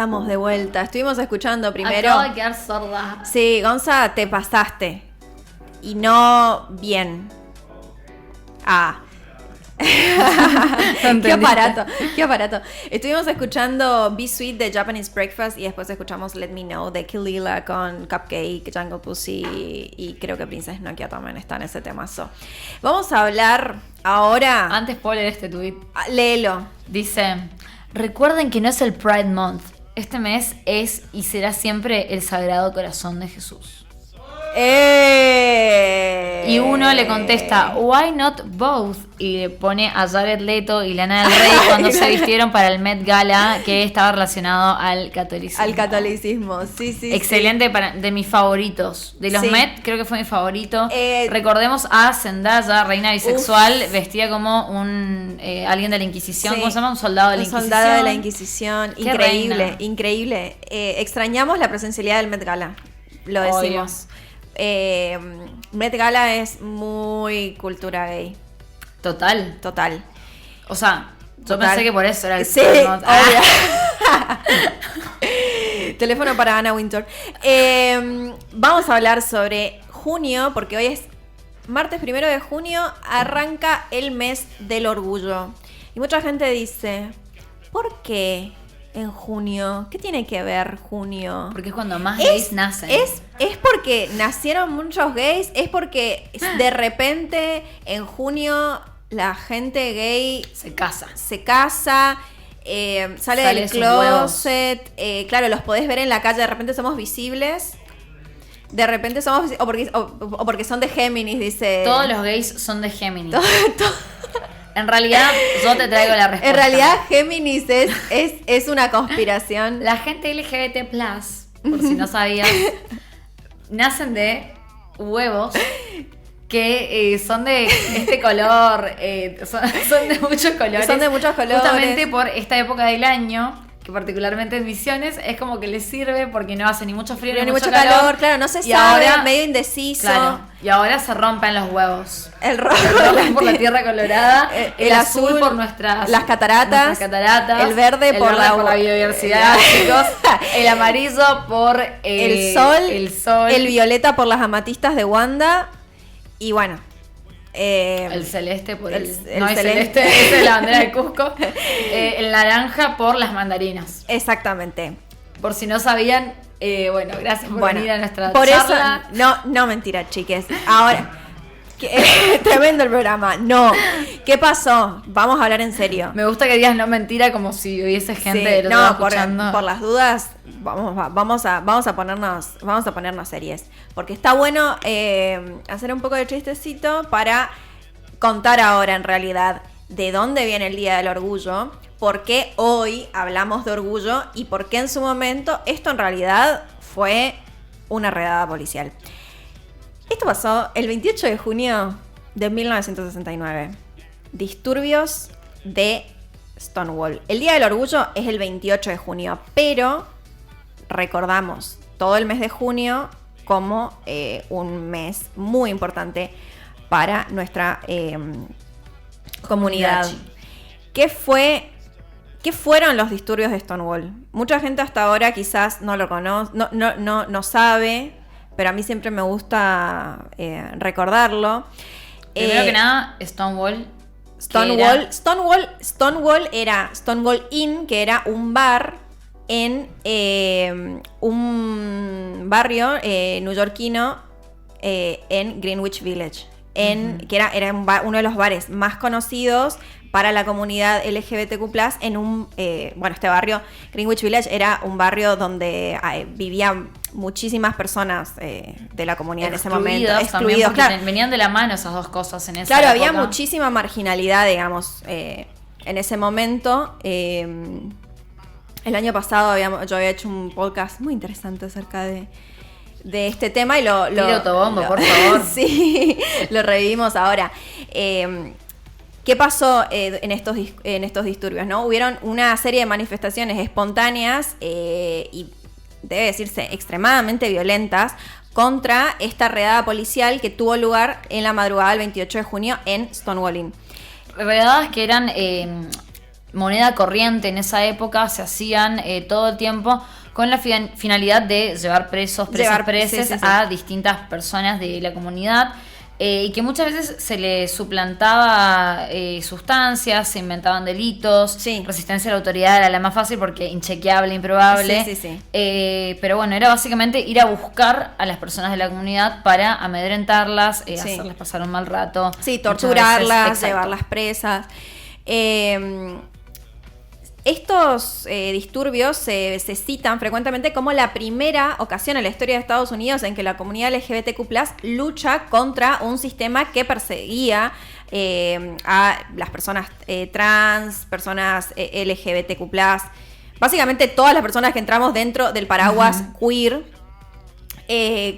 estamos de vuelta. Estuvimos escuchando primero. Acabo de quedar sorda. Sí, Gonza, te pasaste. Y no bien. Qué aparato. Estuvimos escuchando Be Sweet de Japanese Breakfast y después escuchamos Let Me Know de Kilila con Cupcake, Jungle Pussy y creo que Princess Nokia también está en ese temazo. Vamos a hablar ahora. Antes puedo leer este tweet. Léelo. Dice: recuerden que no es el Pride Month. Este mes es y será siempre el Sagrado Corazón de Jesús. Y uno le contesta, why not both? Y le pone a Jared Leto y Lana del Rey cuando se vistieron para el Met Gala, que estaba relacionado al catolicismo. Al catolicismo, sí. Excelente, sí. De mis favoritos. De los Sí. Met, creo que fue mi favorito. Recordemos a Zendaya, reina bisexual, vestida como un alguien de la Inquisición. Sí. ¿Cómo se llama? Un soldado de la Inquisición. Un soldado de la Inquisición. Qué reina. Increíble. Extrañamos la presencialidad del Met Gala. Lo decimos. Met Gala es muy cultura gay. Total. O sea, yo pensé que por eso era el Sí, Month. Teléfono para Anna Wintour. Vamos a hablar sobre junio, porque hoy es martes 1 de junio, arranca el mes del orgullo. Y mucha gente dice, ¿por qué en junio? ¿Qué tiene que ver junio? Porque es cuando más gays nacen. Es porque nacieron muchos gays, es porque de repente en junio la gente gay se casa. Sale del closet, claro, los podés ver en la calle, de repente somos visibles. De repente somos o porque son de Géminis, dice. Todos los gays son de Géminis. En realidad, yo te traigo la respuesta. En realidad, Géminis es una conspiración. La gente LGBT+, por si no sabías, nacen de huevos que son de este color, son de muchos colores. Son de muchos colores. Justamente por esta época del año, que particularmente en Misiones, es como que les sirve porque no hace ni mucho frío ni mucho calor. Claro, no se sabe, ahora, medio indeciso. Claro, y ahora se rompen los huevos. El rojo por la tierra colorada, el azul por las cataratas, el verde por la biodiversidad, chicos, el amarillo por el sol, el violeta por las amatistas de Wanda y bueno, el celeste por el celeste es la bandera de Cusco, el naranja por las mandarinas. Exactamente. Por si no sabían, bueno, gracias por venir a nuestra charla. Eso, no mentira, chiques. Ahora, tremendo el programa. No, ¿qué pasó? Vamos a hablar en serio. Me gusta que digas no mentira como si hubiese gente de lo escuchando. Por las dudas, vamos a ponernos serias. Porque está bueno hacer un poco de chistecito para contar ahora en realidad de dónde viene el Día del Orgullo, por qué hoy hablamos de orgullo y por qué en su momento esto en realidad fue una redada policial. Esto pasó el 28 de junio de 1969. Disturbios de Stonewall. El Día del Orgullo es el 28 de junio, pero recordamos todo el mes de junio como un mes muy importante para nuestra comunidad. ¿Qué fueron los disturbios de Stonewall? Mucha gente hasta ahora quizás no lo conoce, no sabe, pero a mí siempre me gusta recordarlo. Primero que nada, Stonewall era Stonewall Inn, que era un bar en un barrio neoyorquino en Greenwich Village, que era uno de los bares más conocidos para la comunidad LGBTQ+, en este barrio, Greenwich Village, era un barrio donde vivían muchísimas personas de la comunidad en ese momento. Excluidos, claro. Venían de la mano esas dos cosas en esa Claro, época. había muchísima marginalidad, digamos, en ese momento. El año pasado yo había hecho un podcast muy interesante acerca de este tema y lo autobombo, por favor. Sí, lo revivimos ahora. ¿Qué pasó en estos disturbios? ¿No? Hubieron una serie de manifestaciones espontáneas y debe decirse extremadamente violentas contra esta redada policial que tuvo lugar en la madrugada del 28 de junio en Stonewall Inn. Redadas que eran moneda corriente en esa época, se hacían todo el tiempo con la finalidad de llevar presos, preses sí. a distintas personas de la comunidad. Y que muchas veces se le suplantaba sustancias, se inventaban delitos, Sí. resistencia a la autoridad era la más fácil porque inchequeable, improbable. Sí. Pero bueno, era básicamente ir a buscar a las personas de la comunidad para amedrentarlas, Sí. hacerlas pasar un mal rato. Sí, Muchas torturarlas, veces, exacto. llevarlas presas. Estos disturbios se citan frecuentemente como la primera ocasión en la historia de Estados Unidos en que la comunidad LGBTQ+ lucha contra un sistema que perseguía a las personas trans, personas LGBTQ+, básicamente todas las personas que entramos dentro del paraguas queer,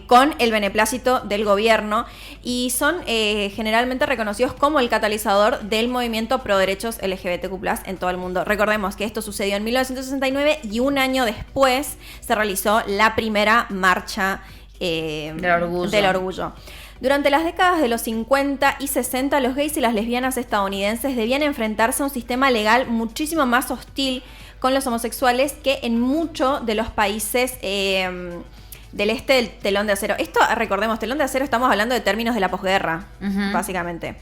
con el beneplácito del gobierno, y son generalmente reconocidos como el catalizador del movimiento pro derechos LGBTQ+ en todo el mundo. Recordemos que esto sucedió en 1969 y un año después se realizó la primera marcha del orgullo. Durante las décadas de los 50 y 60, los gays y las lesbianas estadounidenses debían enfrentarse a un sistema legal muchísimo más hostil con los homosexuales que en muchos de los países del este del telón de acero. Esto, recordemos, telón de acero, estamos hablando de términos de la posguerra, básicamente.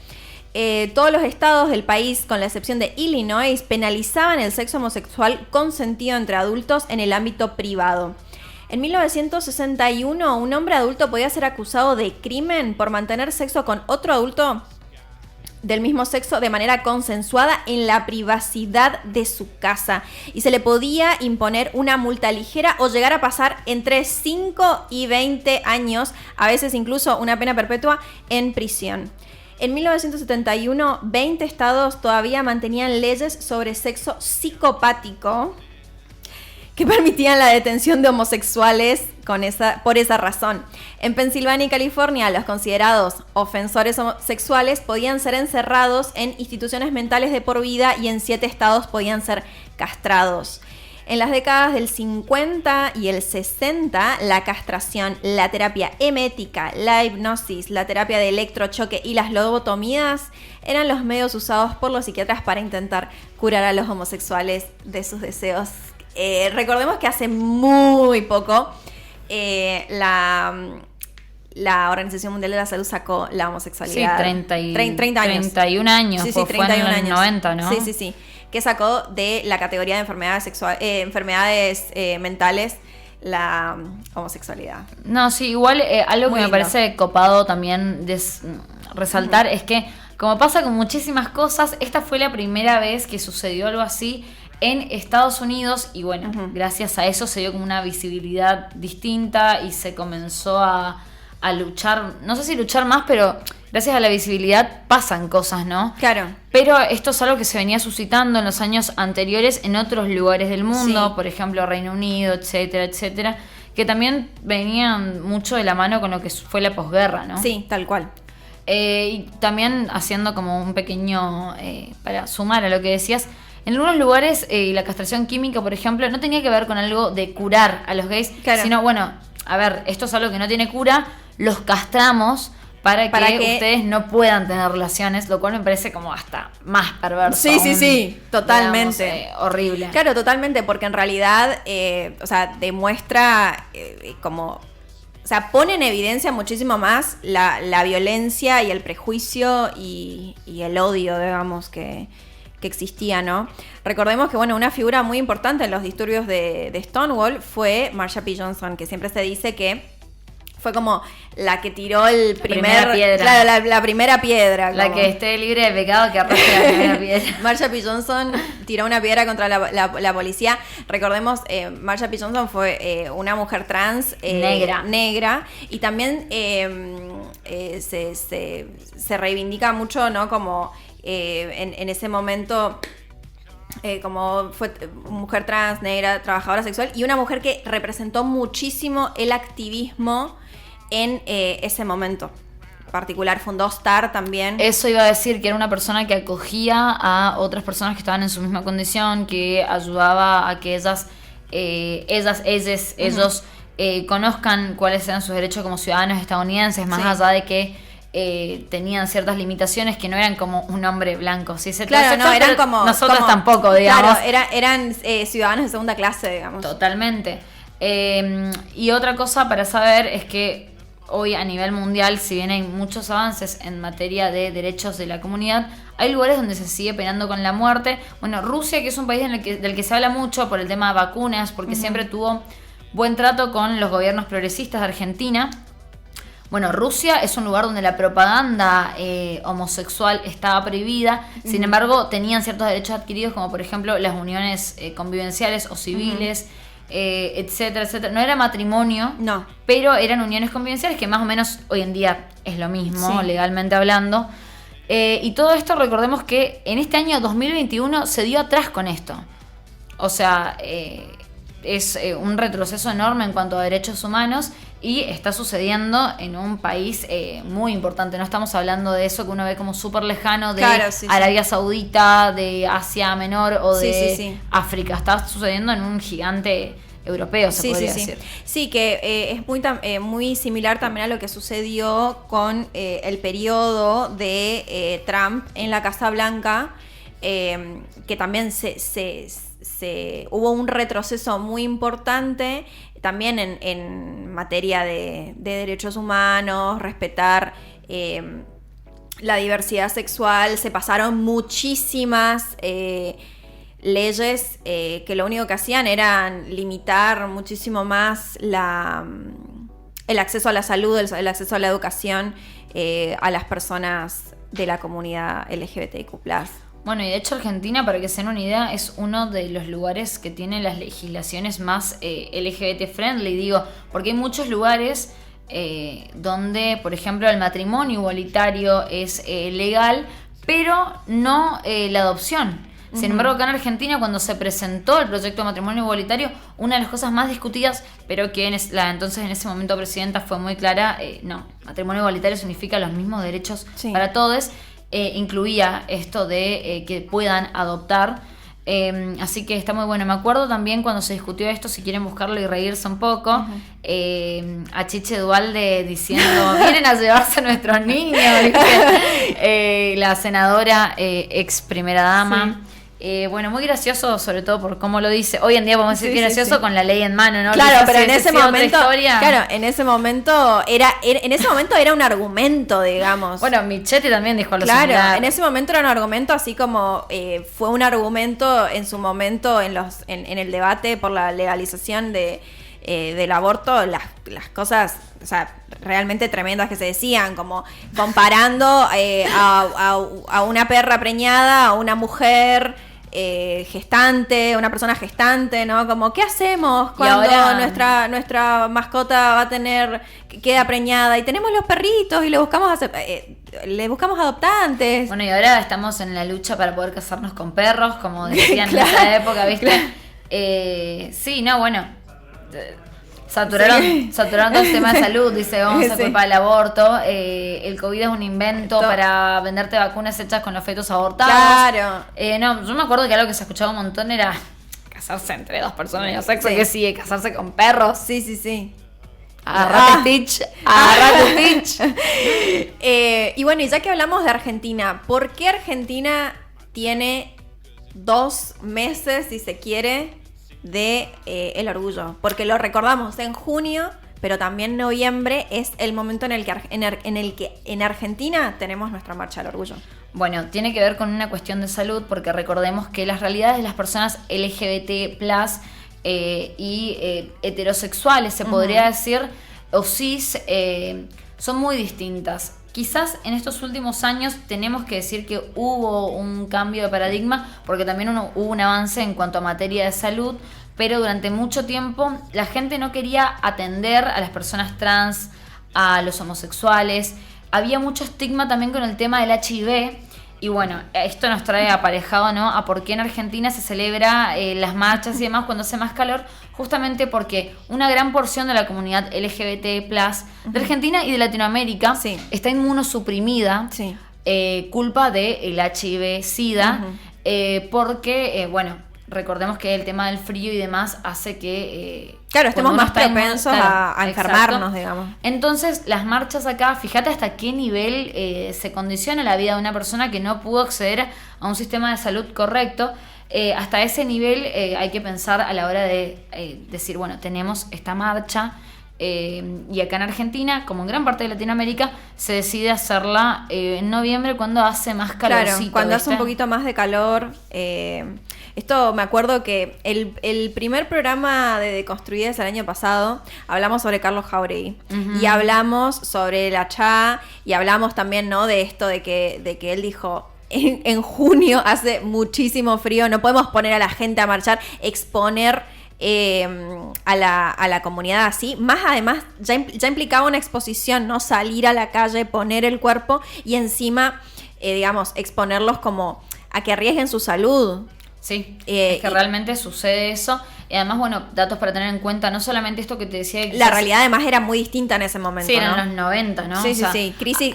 Todos los estados del país, con la excepción de Illinois, penalizaban el sexo homosexual consentido entre adultos en el ámbito privado. En 1961, un hombre adulto podía ser acusado de crimen por mantener sexo con otro adulto del mismo sexo de manera consensuada en la privacidad de su casa, y se le podía imponer una multa ligera o llegar a pasar entre 5 y 20 años, a veces incluso una pena perpetua en prisión. En 1971, 20 estados todavía mantenían leyes sobre sexo psicopático que permitían la detención de homosexuales por esa razón. En Pensilvania y California, los considerados ofensores homosexuales podían ser encerrados en instituciones mentales de por vida, y en 7 estados podían ser castrados. En las décadas del 50 y el 60, la castración, la terapia emética, la hipnosis, la terapia de electrochoque y las lobotomías eran los medios usados por los psiquiatras para intentar curar a los homosexuales de sus deseos. Recordemos que hace muy poco la Organización Mundial de la Salud sacó la homosexualidad. Sí, 30 años. 31 años. Sí, pues 31 fue en los 90, ¿no? Sí. Que sacó de la categoría de enfermedades mentales la homosexualidad. No, sí, igual algo Muy que me lindo. parece copado también resaltar es que, como pasa con muchísimas cosas, esta fue la primera vez que sucedió algo así en Estados Unidos, y bueno, gracias a eso se dio como una visibilidad distinta y se comenzó a luchar, no sé si luchar más, pero gracias a la visibilidad pasan cosas, ¿no? Claro. Pero esto es algo que se venía suscitando en los años anteriores en otros lugares del mundo, Sí. por ejemplo Reino Unido, etcétera, etcétera, que también venían mucho de la mano con lo que fue la posguerra, ¿no? Sí, tal cual. Y también haciendo como un pequeño, para sumar a lo que decías, en algunos lugares la castración química, por ejemplo, no tenía que ver con algo de curar a los gays, Claro. sino, bueno, a ver, esto es algo que no tiene cura, los castramos para que ustedes no puedan tener relaciones, lo cual me parece como hasta más perverso. Sí, totalmente. Digamos, horrible. Claro, totalmente, porque en realidad, demuestra como... O sea, pone en evidencia muchísimo más la violencia y el prejuicio y el odio, digamos, que existía, ¿no? Recordemos que, bueno, una figura muy importante en los disturbios de Stonewall fue Marsha P. Johnson, que siempre se dice que fue como la que tiró el primera piedra. Claro, la primera piedra. La como. que esté libre de pecado que arrastre la primera piedra. Marsha P. Johnson tiró una piedra contra la policía. Recordemos, Marsha P. Johnson fue una mujer trans negra, y también se reivindica mucho, ¿no? Como en ese momento, como fue mujer trans, negra, trabajadora sexual, y una mujer que representó muchísimo el activismo en ese momento particular. Fundó STAR también. Eso iba a decir, que era una persona que acogía a otras personas que estaban en su misma condición, que ayudaba a que ellos conozcan cuáles eran sus derechos como ciudadanos estadounidenses, más allá de que tenían ciertas limitaciones que no eran como un hombre blanco, ¿sí? Claro, no, eran como... Nosotros como, tampoco, digamos. Claro, eran ciudadanos de segunda clase, digamos. Totalmente. Y otra cosa para saber es que hoy a nivel mundial, si bien hay muchos avances en materia de derechos de la comunidad, hay lugares donde se sigue penando con la muerte. Bueno, Rusia, que es un país del que se habla mucho por el tema de vacunas, porque siempre tuvo buen trato con los gobiernos progresistas de Argentina. Bueno, Rusia es un lugar donde la propaganda homosexual estaba prohibida, sin embargo tenían ciertos derechos adquiridos, como por ejemplo las uniones convivenciales o civiles, etcétera, etcétera. No era matrimonio, no, pero eran uniones convivenciales, que más o menos hoy en día es lo mismo, sí, legalmente hablando. Y todo esto, recordemos que en este año 2021 se dio atrás con esto. O sea, es un retroceso enorme en cuanto a derechos humanos y está sucediendo en un país muy importante. No estamos hablando de eso que uno ve como súper lejano, de claro, sí, Arabia Saudita, de Asia Menor o de sí. África. Está sucediendo en un gigante europeo, se podría decir. Sí, que es muy similar también a lo que sucedió con el periodo de Trump en la Casa Blanca, que también hubo un retroceso muy importante también en materia de derechos humanos, respetar la diversidad sexual. Se pasaron muchísimas leyes que lo único que hacían era limitar muchísimo más el acceso a la salud, el acceso a la educación a las personas de la comunidad LGBTIQ+. Bueno, y de hecho Argentina, para que se den una idea, es uno de los lugares que tiene las legislaciones más LGBT friendly, digo, porque hay muchos lugares donde, por ejemplo, el matrimonio igualitario es legal, pero no la adopción. Sin embargo, acá en Argentina, cuando se presentó el proyecto de matrimonio igualitario, una de las cosas más discutidas, pero que entonces en ese momento presidenta fue muy clara, no, matrimonio igualitario significa los mismos derechos para todos. Incluía esto de que puedan adoptar, así que está muy bueno. Me acuerdo también cuando se discutió esto, si quieren buscarlo y reírse un poco, a Chiche Dualde diciendo vienen a llevarse a nuestros niños, la senadora ex primera dama. Sí. Bueno, muy gracioso, sobre todo por cómo lo dice. Hoy en día podemos decir que es gracioso con la ley en mano, ¿no? Claro, pero en ese momento, en ese momento era un argumento, digamos. Bueno, Michetti también dijo lo similar. Claro, en ese momento era un argumento, así como fue un argumento en su momento en el debate por la legalización del aborto, las cosas, o sea, realmente tremendas que se decían, como comparando a una perra preñada, a una mujer gestante, una persona gestante, ¿no? Como, ¿qué hacemos cuando nuestra mascota queda preñada y tenemos los perritos y le buscamos adoptantes? Bueno, y ahora estamos en la lucha para poder casarnos con perros, como decían en esa época, ¿viste? Sí, no, bueno, saturaron todo el tema de salud, dice, vamos a culpar el aborto, el COVID es un invento para venderte vacunas hechas con los fetos abortados. Claro. No, yo me acuerdo que algo que se escuchaba un montón era casarse entre dos personas de sexo, que sigue casarse con perros. Sí. Agarrate Stitch. Y bueno, y ya que hablamos de Argentina, ¿por qué Argentina tiene 2 meses, si se quiere, de el orgullo? Porque lo recordamos en junio, pero también noviembre es el momento en el que en Argentina tenemos nuestra marcha del orgullo. Bueno, tiene que ver con una cuestión de salud, porque recordemos que las realidades de las personas LGBT+, y heterosexuales, se podría decir, o cis, son muy distintas. Quizás en estos últimos años tenemos que decir que hubo un cambio de paradigma, porque también hubo un avance en cuanto a materia de salud, pero durante mucho tiempo la gente no quería atender a las personas trans, a los homosexuales. Había mucho estigma también con el tema del HIV. Y bueno, esto nos trae aparejado, ¿no?, a por qué en Argentina se celebra las marchas y demás cuando hace más calor, justamente porque una gran porción de la comunidad LGBT+ de Argentina y de Latinoamérica está inmunosuprimida, culpa del HIV-Sida, porque, bueno, recordemos que el tema del frío y demás hace que... claro, estemos más propensos a enfermarnos, exacto, digamos. Entonces, las marchas acá, fíjate hasta qué nivel se condiciona la vida de una persona que no pudo acceder a un sistema de salud correcto. Hasta ese nivel hay que pensar a la hora de decir, bueno, tenemos esta marcha, y acá en Argentina, como en gran parte de Latinoamérica, se decide hacerla en noviembre cuando hace más calorcito. Claro, cuando ¿viste? hace un poquito más de calor. Esto me acuerdo que el primer programa de Deconstruidas el año pasado hablamos sobre Carlos Jauregui. Uh-huh. Y hablamos sobre la CHA y hablamos también, ¿no?, de esto de que él dijo: en junio hace muchísimo frío, no podemos poner a la gente a marchar, exponer a la comunidad así. Más además, ya implicaba una exposición, ¿no? Salir a la calle, poner el cuerpo y encima, digamos, exponerlos como a que arriesguen su salud. Sí, es que realmente sucede eso. Y además, bueno, datos para tener en cuenta, no solamente esto que te decía. Que la realidad además era muy distinta en ese momento, sí, eran ¿no? los 90, ¿no? Sí, o sea, sí. Crisis,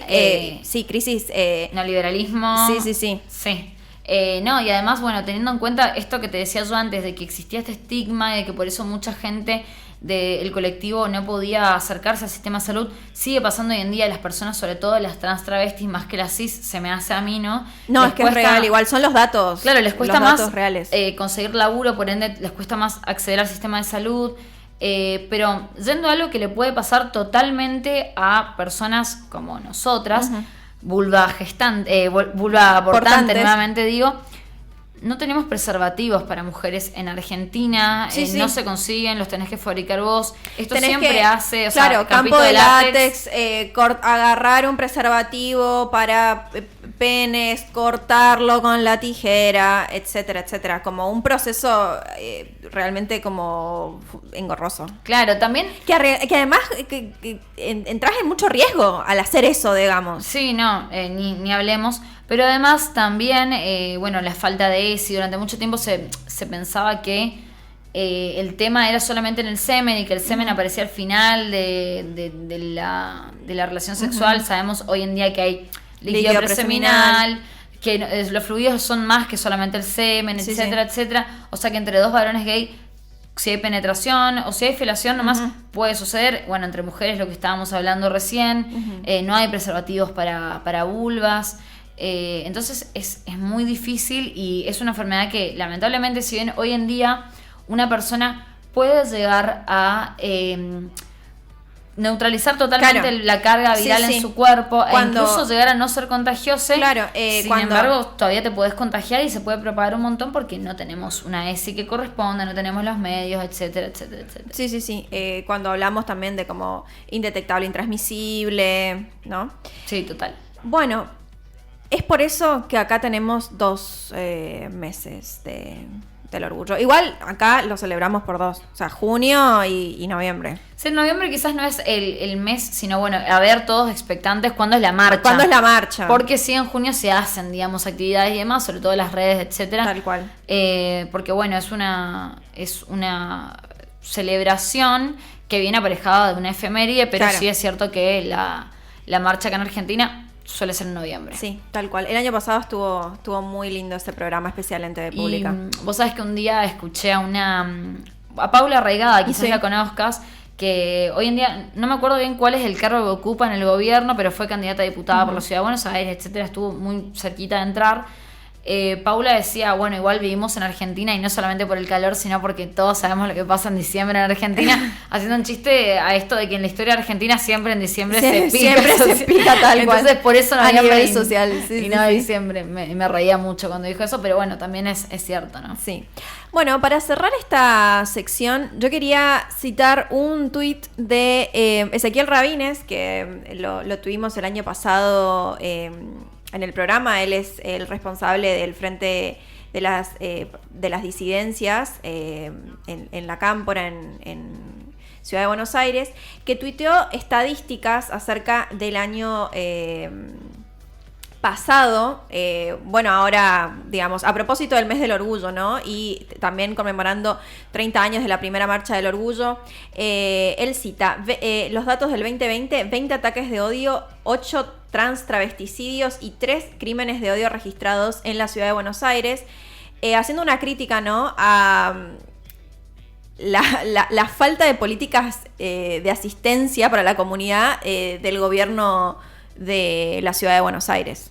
crisis. Neoliberalismo. Sí. Sí. No, y además, bueno, teniendo en cuenta esto que te decía yo antes, de que existía este estigma y de que por eso mucha gente del colectivo no podía acercarse al sistema de salud, sigue pasando hoy en día. Las personas, sobre todo las trans travestis, más que las cis, se me hace a mí, ¿no? No, es que es real, igual son los datos. Claro, les cuesta los más datos reales. Conseguir laburo, por ende les cuesta más acceder al sistema de salud. Pero yendo a algo que le puede pasar totalmente a personas como nosotras, uh-huh. vulva abortante, Portantes. nuevamente digo, no tenemos preservativos para mujeres en Argentina, sí. No se consiguen, los tenés que fabricar vos. Esto tenés siempre que, hace, o claro, sea, campo de látex, agarrar un preservativo para penes, cortarlo con la tijera, etcétera, etcétera. Como un proceso realmente como engorroso. Claro, también... Que además que entras en mucho riesgo al hacer eso, digamos. Sí, no, ni hablemos. Pero además también, bueno, la falta de ESI. Durante mucho tiempo se pensaba que el tema era solamente en el semen y que el semen aparecía al final de la relación sexual. Uh-huh. Sabemos hoy en día que hay líquido preseminal, que los fluidos son más que solamente el semen, etcétera, etcétera. O sea que entre dos varones gay, si hay penetración o si hay felación, nomás uh-huh. puede suceder. Bueno, entre mujeres, lo que estábamos hablando recién, uh-huh. No hay preservativos para vulvas. Entonces es muy difícil y es una enfermedad que lamentablemente, si bien hoy en día una persona puede llegar a neutralizar totalmente la carga viral en su cuerpo, e incluso llegar a no ser contagioso, sin embargo todavía te podés contagiar y se puede propagar un montón porque no tenemos una ESI que corresponda, no tenemos los medios, etcétera, etcétera, etcétera. Sí. Cuando hablamos también de como indetectable, intransmisible, ¿no? Sí, total. Bueno, es por eso que acá tenemos 2 meses del orgullo. Igual acá lo celebramos por 2, o sea, junio y noviembre. Sí, en noviembre quizás no es el mes, sino bueno, a ver todos expectantes cuándo es la marcha. ¿Cuándo es la marcha? Porque sí, en junio se hacen, digamos, actividades y demás, sobre todo las redes, etcétera. Tal cual. Porque bueno, es una celebración que viene aparejada de una efeméride, pero claro. Sí es cierto que la marcha acá en Argentina suele ser en noviembre. Sí, tal cual. El año pasado estuvo muy lindo ese programa especial en TV Pública. Y vos sabés que un día escuché a Paula Arraigada, quizás la conozcas, que hoy en día, no me acuerdo bien cuál es el cargo que ocupa en el gobierno, pero fue candidata a diputada por la Ciudad de Buenos Aires, etcétera, estuvo muy cerquita de entrar. Paula decía, bueno, igual vivimos en Argentina y no solamente por el calor, sino porque todos sabemos lo que pasa en diciembre en Argentina, haciendo un chiste a esto de que en la historia argentina siempre en diciembre se pica. Siempre se pica tal cual. Entonces por eso no a nivel social. Y no de diciembre. Me reía mucho cuando dijo eso, pero bueno, también es cierto, ¿no? Sí. Bueno, para cerrar esta sección, yo quería citar un tuit de Ezequiel Rabines, que lo tuvimos el año pasado en el programa. Él es el responsable del Frente de las Disidencias en la Cámpora, en Ciudad de Buenos Aires, que tuiteó estadísticas acerca del año pasado, bueno, ahora, digamos, a propósito del mes del orgullo, ¿no? Y también conmemorando 30 años de la primera marcha del orgullo, él cita los datos del 2020, 20 ataques de odio, 8 trans travesticidios y 3 crímenes de odio registrados en la Ciudad de Buenos Aires. haciendo una crítica, ¿no? A la falta de políticas de asistencia para la comunidad del gobierno de la ciudad de Buenos Aires.